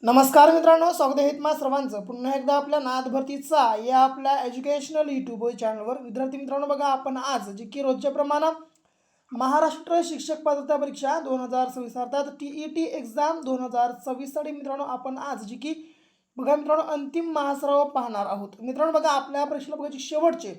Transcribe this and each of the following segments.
नमस्कार मित्रांनो, स्वागत आहे तुम्हा सर्वांचं पुन्हा एकदा आपल्या नाद भरतीचा या आपल्या एज्युकेशनल यूट्यूब चॅनलवर. विद्यार्थी मित्रांनो, बघा आपण आज जी की रोजच्या प्रमाणे महाराष्ट्र शिक्षक पात्रता परीक्षा 2026 अर्थात TET एक्झाम 2026साठी मित्रांनो आपण आज जी की बघा मित्रांनो अंतिम महासराव पाहणार आहोत. मित्रांनो बघा आपल्या परीक्षेला बघायची शेवटचे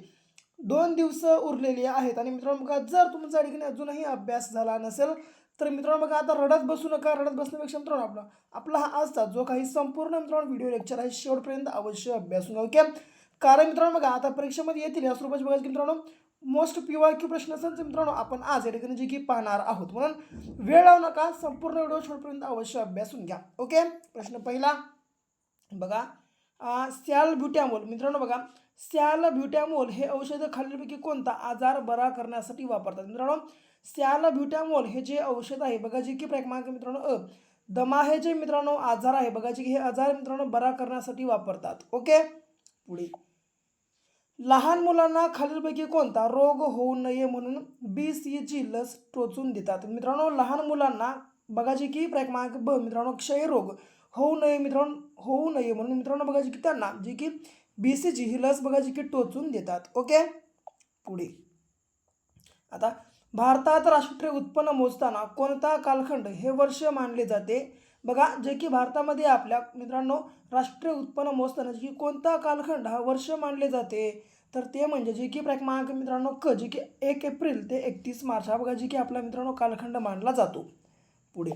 2 दिवस उरलेले आहेत आणि मित्रांनो बघा जर तुमचा ठिकाणी अजूनही अभ्यास झाला नसेल तर मित्रांनो बघा आता रडत बसू नका. रडत बसण्यापेक्षा मित्रांनो आपला हा आजचा जो काही संपूर्ण मित्रांनो व्हिडिओ लेक्चर आहे शेवटपर्यंत अवश्य अभ्यासून घ्या. ओके, कारण मित्रांनो बघा आता परीक्षेमध्ये येतील या स्वरूपाचे बघा की मित्रांनो मोस्ट PYQ प्रश्न असेल मित्रांनो आपण आज या ठिकाणी जे की पाहणार आहोत. म्हणून वेळ लावू नका, संपूर्ण व्हिडिओ शेवटपर्यंत अवश्य अभ्यासून घ्या. ओके, प्रश्न पहिला बघा, सॅल्ब्युटामोल. मित्रांनो बघा सॅल्ब्युटामोल हे औषध खालीलपैकी कोणता आजार बरा करण्यासाठी वापरतात? मित्रांनो सॅल्ब्युटामोल हे जे औषध आहे बघा जे की क्रमांक मित्रांनो दमा हे जे मित्रांनो आजार आहे बघा जे हे आजार मित्रांनो बरा करण्यासाठी वापरतात. ओके, पुढे लहान मुलांना खालीलपैकी कोणता रोग होऊ नये म्हणून BCG ची लस टोचून देतात? मित्रांनो लहान मुलांना बघा जे की क्रमांक ब मित्रांनो क्षयरोग होऊ नये म्हणून मित्रांनो बघा जी की त्यांना जी की BCG ही लस बघा जी की टोचून देतात. ओके, पुढे आता भारतात राष्ट्रीय उत्पन्न मोजताना कोणता कालखंड हे वर्ष मानले जाते? बघा जे की भारतामध्ये आपल्या मित्रांनो राष्ट्रीय उत्पन्न मोजताना जे की कोणता कालखंड हा वर्ष मानले जाते तर ते म्हणजे जे की क्रमांक मित्रांनो क जे की 1 एप्रिल ते 31 मार्च हा बघा जे की आपला मित्रांनो कालखंड मानला जातो. पुढे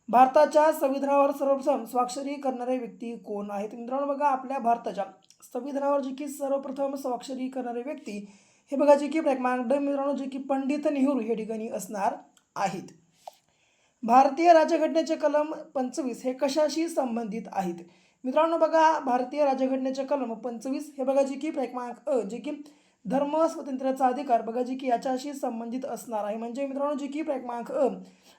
भारताच्या संविधानावर सर्वप्रथम स्वाक्षरी करणारे व्यक्ती कोण आहेत? मित्रांनो बघा आपल्या भारताच्या संविधानावर जे की सर्वप्रथम स्वाक्षरी करणारे व्यक्ती हे बघा जे की क्रमांक ड मित्रांनो जे की पंडित नेहरू हे ठिकाणी असणार आहेत. भारतीय राज्यघटनेचे कलम 25 हे कशाशी संबंधित आहेत? मित्रांनो बघा भारतीय राज्यघटनेचे कलम 25 हे बघा जे की क्रमांक अ जे की धर्म स्वातंत्र्याचा अधिकार बघा जे की याच्याशी संबंधित असणार आहे. म्हणजे मित्रांनो जे की क्रमांक अ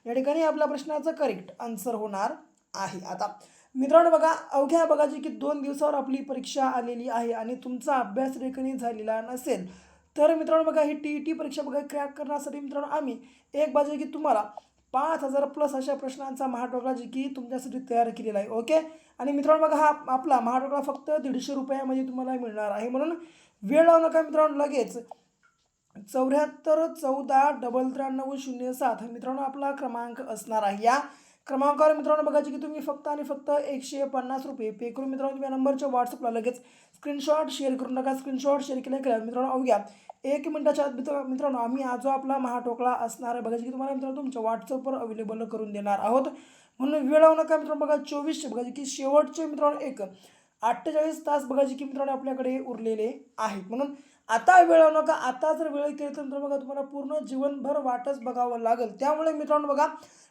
या ठिकाणी आपल्या प्रश्नाचं करेक्ट आन्सर होणार आहे. आता मित्रांनो बघा अवघ्या बघा जे की 2 दिवसावर आपली परीक्षा आलेली आहे आणि तुमचा अभ्यास रेखनी झालेला नसेल तर मित्रांनो बघा ही TET परीक्षा बघा क्रॅक करण्यासाठी मित्रांनो आम्ही एक बाजू की तुम्हाला 5000+ अशा प्रश्नांचा महाटोकळा जी की तुमच्यासाठी तयार केलेला आहे. ओके, आणि मित्रांनो बघा हा आपला महाटोकळा फक्त 150 रुपयामध्ये तुम्हाला मिळणार आहे. म्हणून वेळ लावू नका मित्रांनो, लगेच 74 14 939307 मित्रांनो आपला क्रमांक असणार आहे. या क्रमांकावर मित्रांनो बघा की तुम्ही फक्त आणि फक्त 150 रुपये पे करून मित्रांनो तुम्ही या नंबरच्या व्हॉट्सअपला लगेच स्क्रीनशॉट शेअर करून टाका. स्क्रीनशॉट शेअर केल्या मित्रांनो अवघ्या 1 मिनिटाच्या आत मित्रांनो आम्ही हा जो आपला महाटोकळा असणार आहे बघा की तुम्हाला मित्रांनो तुमच्या व्हॉट्सअपवर अवेलेबल करून देणार आहोत. म्हणून वेळ लावू नका मित्रांनो, बघा 24 बघा की शेवटचे मित्रांनो 48 तास बघा की मित्रांनो आपल्याकडे उरलेले आहेत. म्हणून आता वेळ लावू नका. आता जर वेळ केली तर बघा तुम्हाला पूर्ण जीवनभर वाटच बघावं लागेल. त्यामुळे मित्रांनो बघा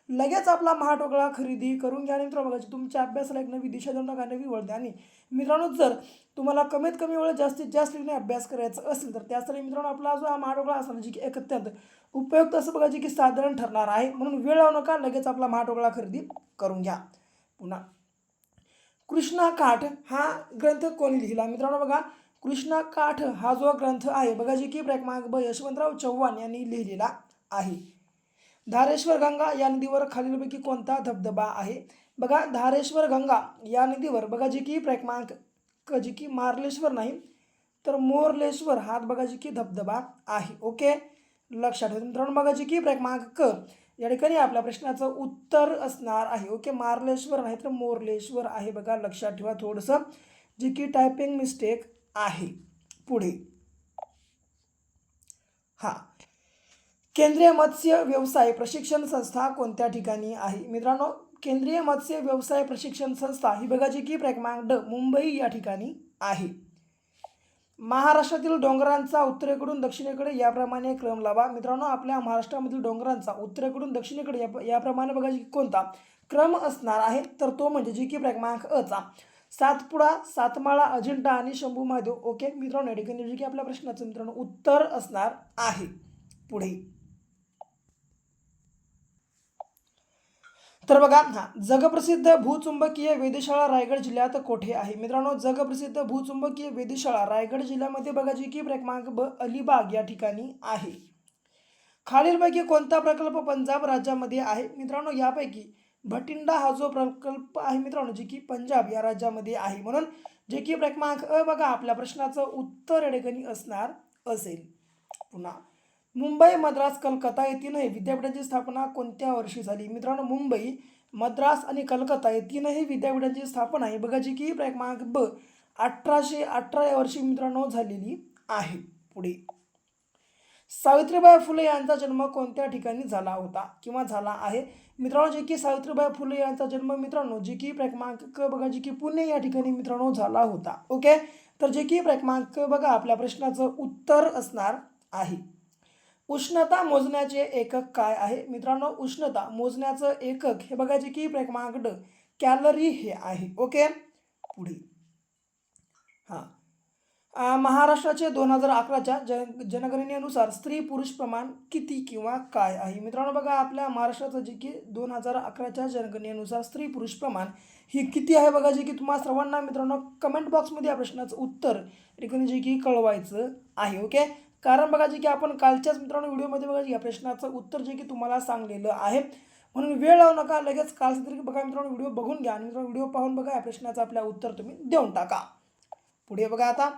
लगेच आपला महाटोकळा खरेदी करून घ्या. मित्रांनो बघा तुमच्या अभ्यासाला एक नवी दिशा देऊन नका, नवी वळ द्या. आणि मित्रांनो जर तुम्हाला कमीत कमी वेळ जास्तीत जास्त अभ्यास करायचा असेल तर त्यासाठी मित्रांनो आपला जो हा महाटोकळा असणार जी की एक अत्यंत उपयुक्त असं बघा जी की साधारण ठरणार आहे. म्हणून वेळ लावू नका, लगेच आपला महाटोकळा खरेदी करून घ्या. पुन्हा कृष्णा काठ हा ग्रंथ कोणी लिहिला? मित्रांनो बघा कृष्णा काठ हा जो ग्रंथ आहे बघा जी की क्रमांक ब यशवंतराव चव्हाण यांनी लिहिलेला आहे. धारेश्वर गंगा या नदीवर खालीलपैकी कोणता धबधबा आहे? बघा धारेश्वर गंगा या नदीवर बघा जी की क्रमांक क जी की मार्लेश्वर नाही तर मोरलेश्वर हा बघा जी की धबधबा आहे. ओके, लक्षात ठेवा मित्रांनो बघा जी की क्रमांक क या ठिकाणी आपल्या प्रश्नाचं उत्तर असणार आहे. ओके, मार्लेश्वर नाही तर मोरलेश्वर आहे बघा, लक्षात ठेवा. थोडंसं जी की टायपिंग मिस्टेक आहे. पुढे हा केंद्रीय मत्स्य व्यवसाय प्रशिक्षण संस्था कोणत्या ठिकाणी आहे? मित्रांनो केंद्रीय मत्स्य व्यवसाय प्रशिक्षण संस्था ही बघा जी की क्रमांक ड मुंबई या ठिकाणी आहे. महाराष्ट्रातील डोंगरांचा उत्तरेकडून दक्षिणेकडे याप्रमाणे क्रम लावा. मित्रांनो आपल्या महाराष्ट्रामधील डोंगरांचा उत्तरेकडून दक्षिणेकडे याप्रमाणे बघा जी कोणता क्रम असणार आहे तर तो म्हणजे जी की क्रमांक अ चा सातपुडा, सातमाळा, अजिंठा आणि शंभू महादेव. ओके मित्रांनो या ठिकाणी जी की आपल्या प्रश्नाचं मित्रांनो उत्तर असणार आहे. पुढे तर बघा हा जगप्रसिद्ध भूचुंबकीय वेधशाळा रायगड जिल्ह्यात कोठे आहे? मित्रांनो जगप्रसिद्ध भूचुंबकीय वेधशाळा रायगड जिल्ह्यामध्ये बघा जी की क्रमांक ब अलिबाग या ठिकाणी आहे. खालीलपैकी कोणता प्रकल्प पंजाब राज्यामध्ये आहे? मित्रांनो यापैकी भटिंडा हा जो प्रकल्प आहे मित्रांनो जे की पंजाब या राज्यामध्ये आहे. म्हणून जे की क्रमांक अ बघा आपल्या प्रश्नाचं उत्तर या ठिकाणी असणार असेल. पुन्हा मुंबई, मद्रास, कलकत्ता या तीनही विद्यापीठांची स्थापना कोणत्या वर्षी झाली? मित्रांनो मुंबई, मद्रास आणि कलकत्ता या तीनही विद्यापीठांची स्थापना आहे बघा जी की क्रमांक ब 1818 या वर्षी मित्रांनो झालेली आहे. पुढे सावित्रीबाई फुले यांचा जन्म कोणत्या ठिकाणी झाला होता किंवा झाला आहे? मित्रांनो जे की सावित्रीबाई फुले यांचा जन्म मित्रांनो जे की क्रमांक क बघा जे की पुणे या ठिकाणी मित्रांनो झाला होता. ओके, तर जे की क्रमांक बघा आपल्या प्रश्नाचं उत्तर असणार आहे. उष्णता मोजण्याचे एकक काय आहे? मित्रांनो उष्णता मोजण्याचं एकक हे बघा जे की क्रमांक ड कॅलरी हे आहे. ओके, पुढे महाराष्ट्राचे 2011च्या जनगणनेनुसार स्त्री पुरुष प्रमाण किती किंवा काय आहे? मित्रांनो बघा आपल्या महाराष्ट्राचं जे की 2011च्या जनगणनेनुसार स्त्री पुरुष प्रमाण ही किती आहे बघा जे की तुम्हाला सर्वांना मित्रांनो कमेंट बॉक्समध्ये या प्रश्नाचं उत्तर ठिकाणी जे की कळवायचं आहे. ओके, कारण बघा जे की आपण कालच्याच मित्रांनो व्हिडिओमध्ये बघा या प्रश्नाचं उत्तर जे की तुम्हाला सांगलेलं आहे. म्हणून वेळ लावू नका, लगेच काल तरी बघा मित्रांनो व्हिडिओ बघून घ्या आणि मित्रांनो व्हिडिओ पाहून बघा या प्रश्नाचं आपल्या उत्तर तुम्ही देऊन टाका. पुढे बघा आता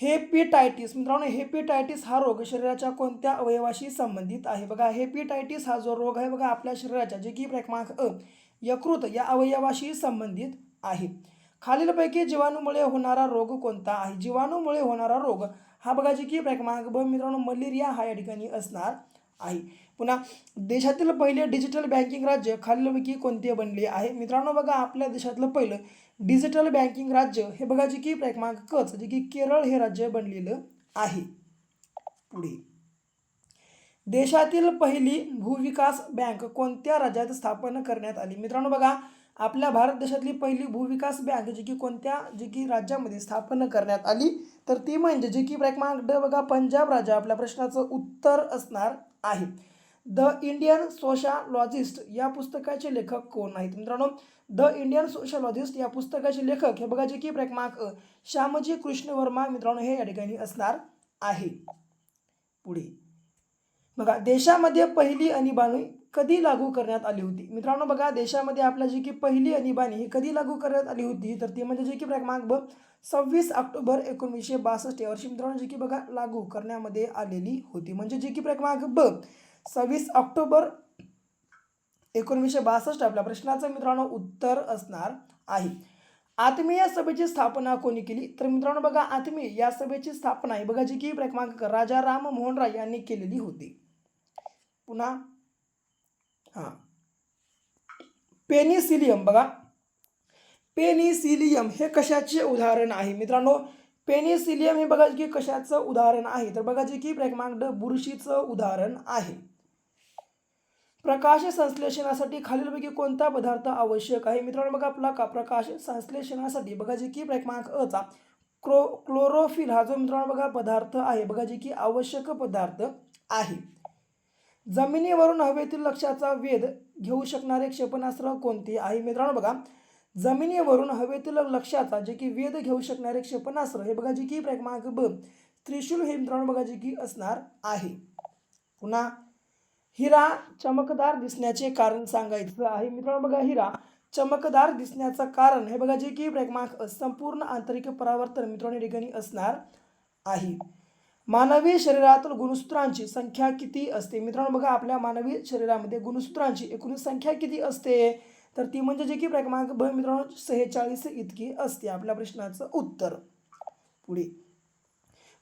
हेपेटायटिस. मित्रांनो हेपेटायटिस हा रोग शरीराच्या कोणत्या अवयवाशी संबंधित आहे? बघा हेपेटायटिस हा जो रोग आहे बघा आपल्या शरीराच्या जे की क्रमांक अ यकृत या अवयवाशी संबंधित आहे. खालीलपैकी जीवाणूमुळे होणारा रोग कोणता आहे? जीवाणूमुळे होणारा रोग हा बघा जे की क्रमांक ब मित्रांनो मलेरिया हा या ठिकाणी असणार आहे. पुन्हा देशातील पहिले डिजिटल बँकिंग राज्य खालीलपैकी कोणते बनले आहे? मित्रांनो बघा आपल्या देशातलं पहिलं डिजिटल बँकिंग राज्य हे बघा जे की क्रमांक कच जे की केरळ हे राज्य बनलेलं आहे. पुढे देशातील पहिली भूविकास बँक कोणत्या राज्यात स्थापन करण्यात आली? मित्रांनो बघा आपल्या भारत देशातली पहिली भूविकास बँक जी की कोणत्या जे की राज्यामध्ये स्थापन करण्यात आली तर ती म्हणजे जे की क्रमांक ड बघा पंजाब राज्य आपल्या प्रश्नाचं उत्तर असणार आहे. द इंडियन सोशलॉजिस्ट या पुस्तकाचे लेखक कोण आहेत? मित्रांनो द इंडियन सोशलॉजिस्ट या पुस्तकाचे लेखक हे बघा जे की क्रमांक अ श्यामजी कृष्ण वर्मा मित्रांनो हे या ठिकाणी असणार आहे. पुढे बघा देशामध्ये पहिली आणीबाणी कधी लागू करण्यात आली होती? मित्रांनो बघा देशामध्ये आपल्या जी की पहिली आणीबाणी ही कधी लागू करण्यात आली होती तर ती म्हणजे जे की क्रमांक ब 26 ऑक्टोबर 1962 या वर्षी मित्रांनो जी की बघा लागू करण्यामध्ये आलेली होती. म्हणजे जी की क्रमांक ब 26 ऑक्टोबर 1962 आपल्या प्रश्नाचं मित्रांनो उत्तर असणार आहे. आत्मीय सभेची स्थापना कोणी केली? तर मित्रांनो बघा आत्मीय या सभेची स्थापना आहे बघा जी की क्रमांक राजा राम मोहन राय यांनी केलेली होती. पुन्हा पेनिसिलियम बघा पेनिसिलियम हे कशाचे उदाहरण आहे? मित्रांनो पेनिसिलियम हे बघा की कशाचं उदाहरण आहे तर बघा जे की क्रमांक ड बुरशीचं उदाहरण आहे. प्रकाश संश्लेषणासाठी खालीलपैकी कोणता पदार्थ आवश्यक आहे? मित्रांनो बघा आपला प्रकाश संश्लेषणासाठी बघा जे की क्रमांक अ चा क्लोरोफिल हा जो मित्रांनो बघा पदार्थ आहे बघा जे की आवश्यक पदार्थ आहे. जमिनीवरून हवेतील लक्ष्याचा वेध घेऊ शकणारे क्षेपणास्त्र कोणते आहे? मित्रांनो बघा जमिनीवरून हवेतील लक्ष्याचा जे की वेध घेऊ शकणारे क्षेपणास्त्र हे बघा जे की क्रमांक ब त्रिशूल हे मित्रांनो बघा जे की असणार आहे. पुन्हा हिरा चमकदार दिसण्याचे कारण सांगायचं आहे. मित्रांनो बघा हिरा चमकदार दिसण्याचं कारण हे बघा जे की क्रमांक संपूर्ण आंतरिक परावर्तन मित्रांनो ठिकाणी असणार आहे. मानवी शरीरातील गुणसूत्रांची संख्या किती असते? मित्रांनो बघा आपल्या मानवी शरीरामध्ये गुणसूत्रांची एकूण संख्या किती असते तर ती म्हणजे जे की क्रमांक ब मित्रांनो 46 इतकी असते. आपल्या प्रश्नाचं उत्तर. पुढे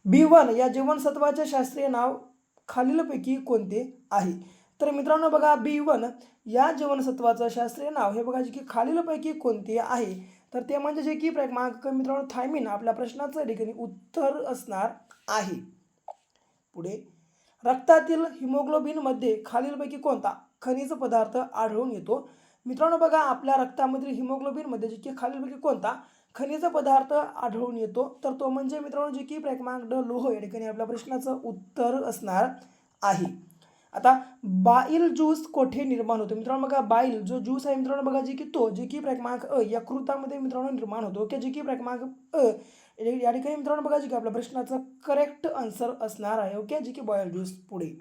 B1 या जीवनसत्वाचे शास्त्रीय नाव खालीलपैकी कोणते आहे? तर मित्रांनो बघा B1 या जीवनसत्वाचं शास्त्रीय नाव हे बघा जे की खालीलपैकी कोणते आहे तर ते म्हणजे जे की क्रमांक मित्रांनो थायमिन आपल्या प्रश्नाचं ठिकाणी उत्तर असणार आहे. पुढे रक्तातील हिमोग्लोबिनमध्ये खालीलपैकी कोणता खनिज पदार्थ आढळून येतो? मित्रांनो बघा आपल्या रक्तामधील हिमोग्लोबिनमध्ये जे की खालीलपैकी कोणता खनिज पदार्थ आढळून येतो तर तो म्हणजे मित्रांनो जे की क्रमांक ड लोह या ठिकाणी आपल्या प्रश्नाचं उत्तर असणार आहे. आता बाईल ज्यूस कोठे निर्माण होतो? मित्रांनो बघा बाईल जो ज्यूस आहे मित्रांनो बघा जे की तो जे की क्रमांक अ यकृतामध्ये मित्रांनो निर्माण होतो की जे की क्रमांक अ या ठिकाणी मित्रांनो बघा जे की आपल्या प्रश्नाचं करेक्ट आन्सर असणार आहे. ओके जे की बाईल ज्यूस. पुढे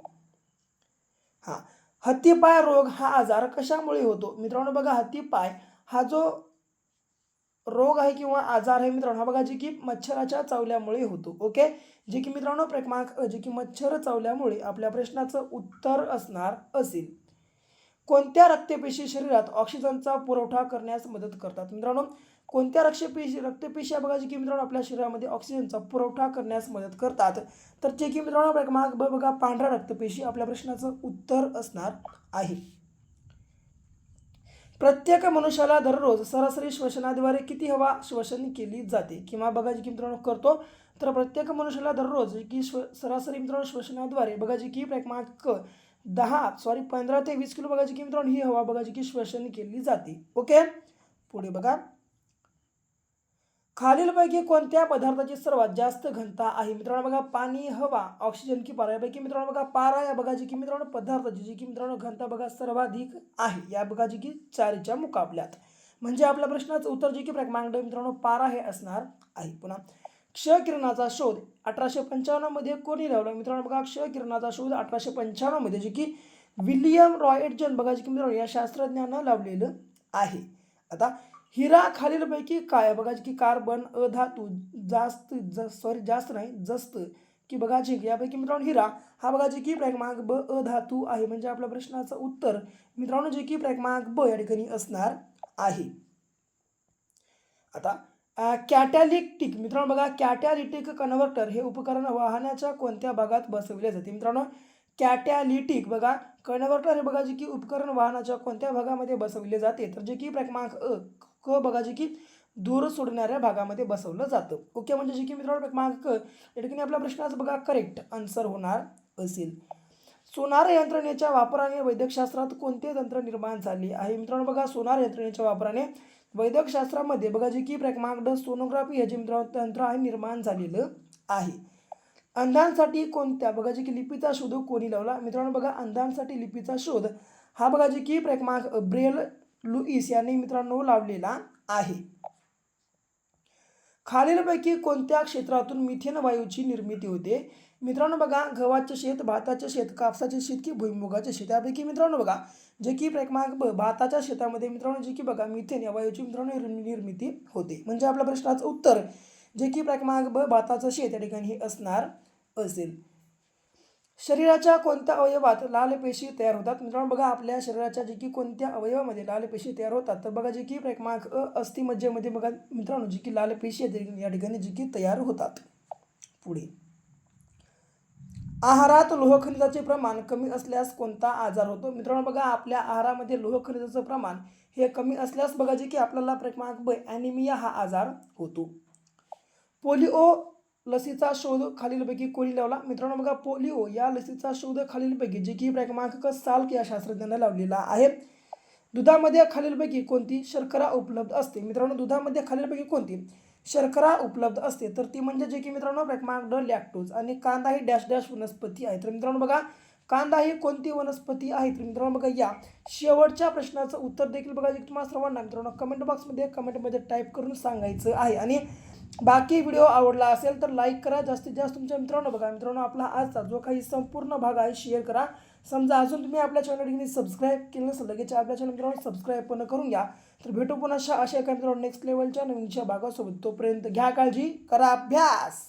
हत्तीपाय रोग हा आजार कशामुळे होतो? मित्रांनो बघा, हत्तीपाय हा जो रोग आहे किंवा आजार आहे मित्रांनो, हा बघा जे की मच्छराच्या चावल्यामुळे होतो. ओके, जे की मित्रांनो क्रमांक जे की मच्छर चावल्यामुळे आपल्या प्रश्नाचं उत्तर असणार असेल. कोणत्या रक्तपेशी शरीरात ऑक्सिजनचा पुरवठा करण्यास मदत करतात? मित्रांनो, कोणत्या रक्तपेशी बघा जे की मित्रांनो आपल्या शरीरामध्ये ऑक्सिजनचा पुरवठा करण्यास मदत करतात? तर जे की मित्रांनो क्रमांक ब बघा, पांढऱ्या रक्तपेशी आपल्या प्रश्नाचं उत्तर असणार आहे. प्रत्येक मनुष्याला दररोज सरासरी श्वसनाद्वारे किती हवा श्वसन केली जाते किंवा बघा जी की मित्रांनो करतो? तर प्रत्येक मनुष्याला दररोज की सरासरी मित्रांनो श्वसनाद्वारे बघा जी की क्रमांक 15 ते 20 किलो बघा जी की मित्रांनो ही हवा बघा जी की श्वसन केली जाते. ओके, पुढे बघा, खालीलपैकी कोणत्या पदार्थाची सर्वात जास्त घनता आहे? मित्रांनो बघा, पाणी, हवा, ऑक्सिजन की पारा? यापैकी मित्रांनो बघा पारा या बघा जी की मित्रांनो पदार्थाची जी की मित्रांनो घनता बघा सर्वाधिक आहे या बघा जी की 4च्या मुकाबल्यात. म्हणजे आपल्या प्रश्नाचं उत्तर जे की क्रमांक मित्रांनो पारा हे असणार आहे. पुन्हा, क्ष किरणाचा शोध 1855 मध्ये कोणी लावला? मित्रांनो बघा, क्ष किरणाचा शोध 1895 मध्ये जे की विल्यम रॉयटजन बघा जी की मित्रांनो या शास्त्रज्ञानं लावलेलं आहे. आता हिरा खालीलपैकी काय? बघा की कार्बन, अधातू, जास्त नाही जस्त की बघा झिंक यापैकी मित्रांनो हिरा हा बघा जे की क्रमांक ब अधातू आहे. म्हणजे आपल्या प्रश्नाचं उत्तर मित्रांनो जे की क्रमांक ब या ठिकाणी असणार आहे. आता कॅटॅलिटिक मित्रांनो बघा, कॅटॅलिटिक कन्व्हर्टर हे उपकरण वाहनाच्या कोणत्या भागात बसवले जाते? मित्रांनो, कॅटॅलिटिक बघा कन्व्हर्टर हे बघा जे की उपकरण वाहनाच्या कोणत्या भागामध्ये बसवले जाते? तर जे की क्रमांक क बघा जे की दूर सोडणाऱ्या भागामध्ये बसवलं जातं. ओके, म्हणजे जे की मित्रांनो क्रमांक या ठिकाणी आपल्या प्रश्नाचं बघा करेक्ट आन्सर होणार असेल. सोनार यंत्रणेच्या वापराने वैद्यकशास्त्रात कोणते तंत्र निर्माण झाले आहे? मित्रांनो बघा, सोनार यंत्रणेच्या वापराने वैद्यकशास्त्रामध्ये बघा जे की क्रमांक सोनोग्राफी हे जे मित्रांनो तंत्र आहे निर्माण झालेलं आहे. अंधांसाठी कोणत्या बघा जे की लिपीचा शोध कोणी लावला? मित्रांनो बघा, अंधांसाठी लिपीचा शोध हा बघा जे की क्रमांक ब्रेल लुईस यांनी मित्रांनो लावलेला आहे. खालीलपैकी कोणत्या क्षेत्रातून मिथेन वायूची निर्मिती होते? मित्रांनो बघा, गव्हाचे शेत, भाताचे शेत, कापसाचे शेत की भुईमुगाचे शेत? यापैकी मित्रांनो बघा जे की क्रमांक ब भाताच्या शेतामध्ये मित्रांनो जे की बघा मिथेन या वायूची मित्रांनो निर्मिती होते. म्हणजे आपल्या प्रश्नाचं उत्तर जे की क्रमांक ब भाताचं शेत या ठिकाणी हे असणार असेल. शरीराच्या कोणत्या अवयवात लाल पेशी तयार होतात? मित्रांनो बघा, आपल्या शरीराच्या जे की कोणत्या अवयवामध्ये लाल पेशी तयार होतात? तर बघा जे की क्रमांक अस्थिमज्जेमध्ये बघा मित्रांनो जी की लाल पेशी या ठिकाणी जी की तयार होतात. पुढे, आहारात लोह खनिजाचे प्रमाण कमी असल्यास कोणता आजार होतो? मित्रांनो बघा, आपल्या आहारामध्ये लोह खनिजाचं प्रमाण हे कमी असल्यास बघा जे की आपल्याला क्रमांक ब ॲनिमिया हा आजार होतो. पोलिओ लसीचा शोध खालीलपैकी कोणी लावला? मित्रांनो बघा, पोलिओ या लसीचा शोध खालीलपैकी जे की क्रमांक साल्क या शास्त्रज्ञाने लावलेला आहे. दुधामध्ये खालीलपैकी कोणती शर्करा उपलब्ध असते? मित्रांनो, दुधामध्ये खालीलपैकी कोणती शर्करा उपलब्ध असते? तर ती म्हणजे जे की मित्रांनो क्रमांक ड लॅक्टोज. आणि कांदा ही डॅश डॅश वनस्पती आहे. तर मित्रांनो बघा, कांदा ही कोणती वनस्पती आहे? तर मित्रांनो बघा, या शेवटच्या प्रश्नाचं उत्तर देखील बघा जे तुम्हाला सर्वांना मित्रांनो कमेंटमध्ये टाईप करून सांगायचं आहे. आणि बाकी व्हिडिओ आवडला असेल तर लाईक करा, जास्तीत जास्त तुमच्या मित्रांनो बघा. मित्रांनो, आपला आजचा जो काही संपूर्ण भाग आहे शेअर करा. समजा अजून तुम्ही आपल्या चॅनल सबस्क्राईब केलं नसेल लगेच आपल्या चॅनल मित्रांनो सबस्क्राईब पण करून घ्या. तर भेटू पुन्हा अशा एका मित्रांनो नेक्स्ट लेवलच्या नवीनच्या भागासोबत. तोपर्यंत घ्या काळजी, करा अभ्यास.